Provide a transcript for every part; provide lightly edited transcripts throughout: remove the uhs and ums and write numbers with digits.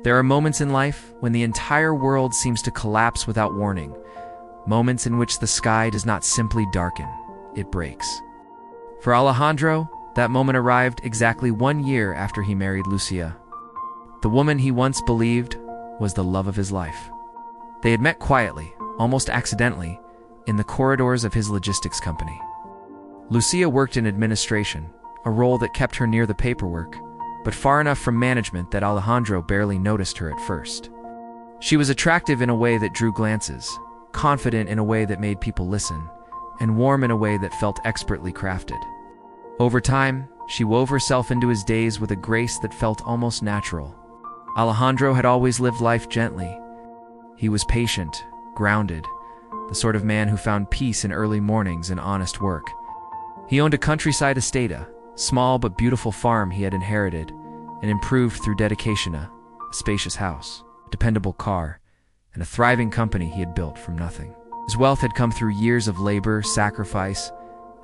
There are moments in life when the entire world seems to collapse without warning, moments in which the sky does not simply darken, it breaks. For Alejandro, that moment arrived exactly 1 year after he married Lucia. The woman he once believed was the love of his life. They had met quietly, almost accidentally, in the corridors of his logistics company. Lucia worked in administration, a role that kept her near the paperwork, but far enough from management that Alejandro barely noticed her at first. She was attractive in a way that drew glances, confident in a way that made people listen, and warm in a way that felt expertly crafted. Over time, she wove herself into his days with a grace that felt almost natural. Alejandro had always lived life gently. He was patient, grounded, the sort of man who found peace in early mornings and honest work. He owned a countryside estate, a small but beautiful farm he had inherited and improved through dedication, a spacious house, a dependable car, and a thriving company he had built from nothing. His wealth had come through years of labor, sacrifice,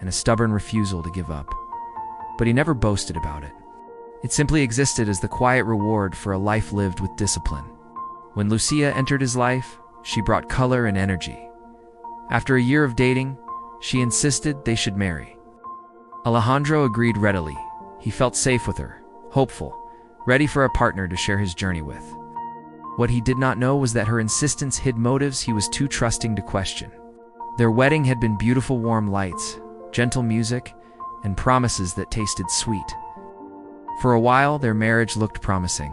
and a stubborn refusal to give up. But he never boasted about it. It simply existed as the quiet reward for a life lived with discipline. When Lucia entered his life, she brought color and energy. After a year of dating, she insisted they should marry. Alejandro agreed readily. He felt safe with her, hopeful, ready for a partner to share his journey with. What he did not know was that her insistence hid motives he was too trusting to question. Their wedding had been beautiful warm lights, gentle music, and promises that tasted sweet. For a while, their marriage looked promising.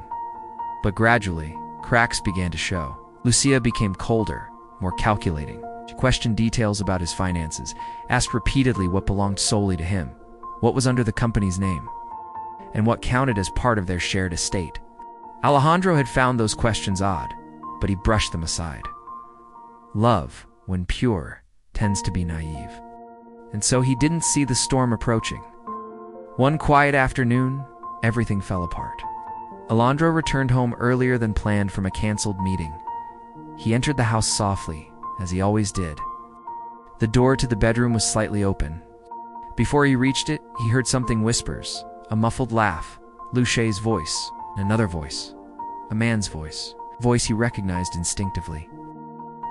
But gradually, cracks began to show. Lucia became colder, more calculating. She questioned details about his finances, asked repeatedly what belonged solely to him, what was under the company's name, and what counted as part of their shared estate. Alejandro had found those questions odd, but he brushed them aside. Love, when pure, tends to be naive. And so he didn't see the storm approaching. One quiet afternoon, everything fell apart. Alejandro returned home earlier than planned from a canceled meeting. He entered the house softly, as he always did. The door to the bedroom was slightly open. Before he reached it, he heard something whispers, a muffled laugh, Lucia's voice, and another voice, a man's voice he recognized instinctively.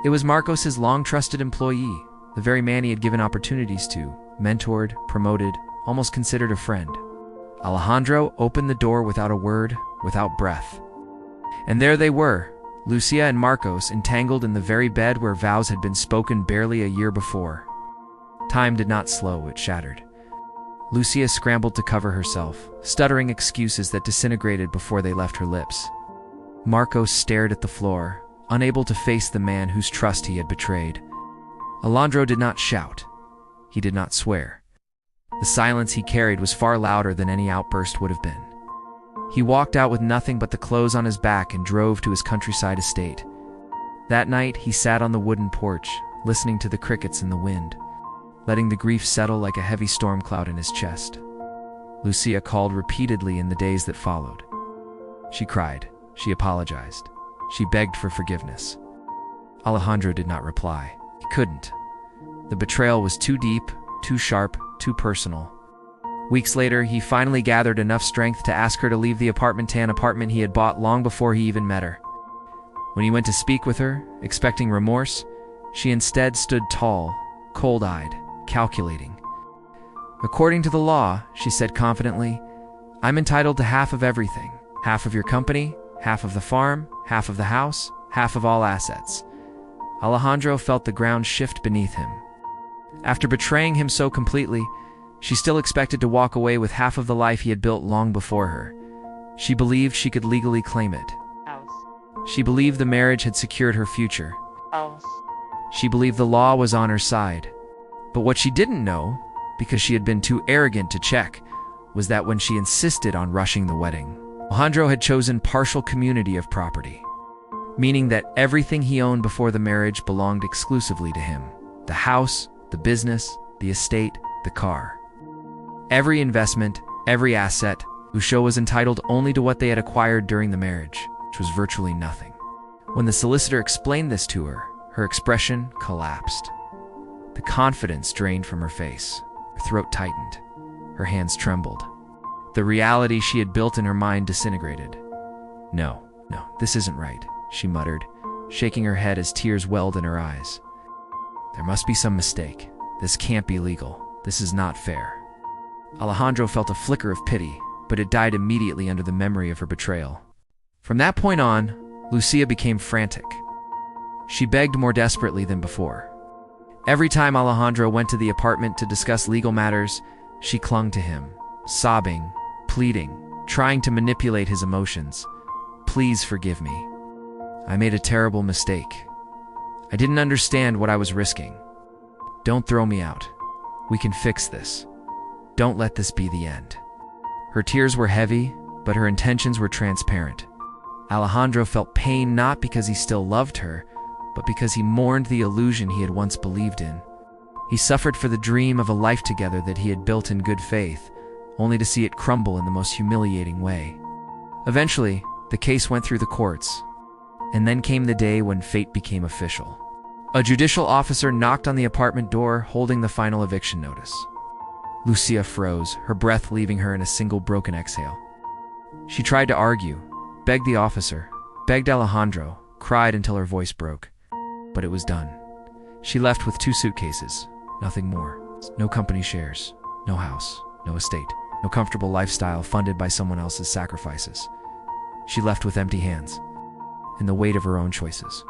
It was Marcos's long-trusted employee, the very man he had given opportunities to, mentored, promoted, almost considered a friend. Alejandro opened the door without a word, without breath. And there they were, Lucia and Marcos entangled in the very bed where vows had been spoken barely a year before. Time did not slow, it shattered. Lucia scrambled to cover herself, stuttering excuses that disintegrated before they left her lips. Marcos stared at the floor, unable to face the man whose trust he had betrayed. Alejandro did not shout. He did not swear. The silence he carried was far louder than any outburst would have been. He walked out with nothing but the clothes on his back and drove to his countryside estate. That night, he sat on the wooden porch, listening to the crickets and the wind, letting the grief settle like a heavy storm cloud in his chest. Lucia called repeatedly in the days that followed. She cried. She apologized. She begged for forgiveness. Alejandro did not reply. He couldn't. The betrayal was too deep, too sharp, too personal. Weeks later, he finally gathered enough strength to ask her to leave the apartment he had bought long before he even met her. When he went to speak with her, expecting remorse, she instead stood tall, cold-eyed, calculating. "According to the law," she said confidently, "I'm entitled to half of everything. Half of your company, half of the farm, half of the house, half of all assets." Alejandro felt the ground shift beneath him. After betraying him so completely, she still expected to walk away with half of the life he had built long before her. She believed she could legally claim it. She believed the marriage had secured her future. She believed the law was on her side. But what she didn't know, because she had been too arrogant to check, was that when she insisted on rushing the wedding, Alejandro had chosen partial community of property, meaning that everything he owned before the marriage belonged exclusively to him. The house, the business, the estate, the car. Every investment, every asset, Lucia was entitled only to what they had acquired during the marriage, which was virtually nothing. When the solicitor explained this to her, her expression collapsed. The confidence drained from her face. Her throat tightened. Her hands trembled. The reality she had built in her mind disintegrated. No, No, this isn't right, she muttered, shaking her head as tears welled in her eyes. There must be some mistake. This can't be legal. This is not fair. Alejandro felt a flicker of pity, but it died immediately under the memory of her betrayal. From that point on, Lucia became frantic. She begged more desperately than before. Every time Alejandro went to the apartment to discuss legal matters, she clung to him, sobbing, pleading, trying to manipulate his emotions. Please forgive me. I made a terrible mistake. I didn't understand what I was risking. Don't throw me out. We can fix this. Don't let this be the end. Her tears were heavy, but her intentions were transparent. Alejandro felt pain not because he still loved her, but because he mourned the illusion he had once believed in. He suffered for the dream of a life together that he had built in good faith, only to see it crumble in the most humiliating way. Eventually, the case went through the courts, and then came the day when fate became official. A judicial officer knocked on the apartment door, holding the final eviction notice. Lucia froze, her breath leaving her in a single broken exhale. She tried to argue, begged the officer, begged Alejandro, cried until her voice broke. But it was done. She left with 2 suitcases, nothing more. No company shares, no house, no estate, no comfortable lifestyle funded by someone else's sacrifices. She left with empty hands, and the weight of her own choices.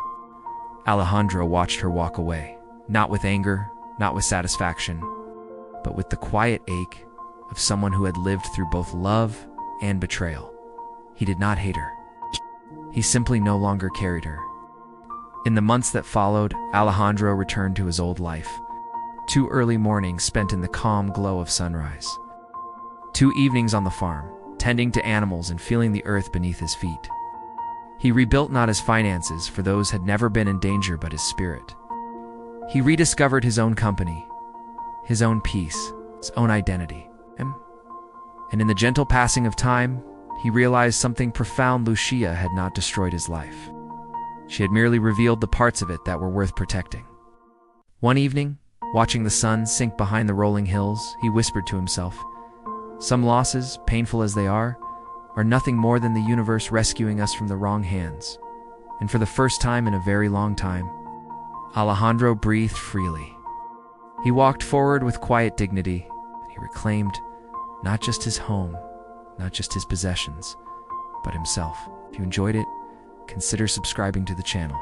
Alejandro watched her walk away, not with anger, not with satisfaction, but with the quiet ache of someone who had lived through both love and betrayal. He did not hate her. He simply no longer carried her. In the months that followed, Alejandro returned to his old life. 2 early mornings spent in the calm glow of sunrise. 2 evenings on the farm, tending to animals and feeling the earth beneath his feet. He rebuilt not his finances, for those had never been in danger, but his spirit. He rediscovered his own company, his own peace, his own identity. And in the gentle passing of time, he realized something profound. Lucia had not destroyed his life. She had merely revealed the parts of it that were worth protecting. One evening, watching the sun sink behind the rolling hills, he whispered to himself, "Some losses, painful as they are nothing more than the universe rescuing us from the wrong hands." And for the first time in a very long time, Alejandro breathed freely. He walked forward with quiet dignity, and he reclaimed not just his home, not just his possessions, but himself. If you enjoyed it, consider subscribing to the channel.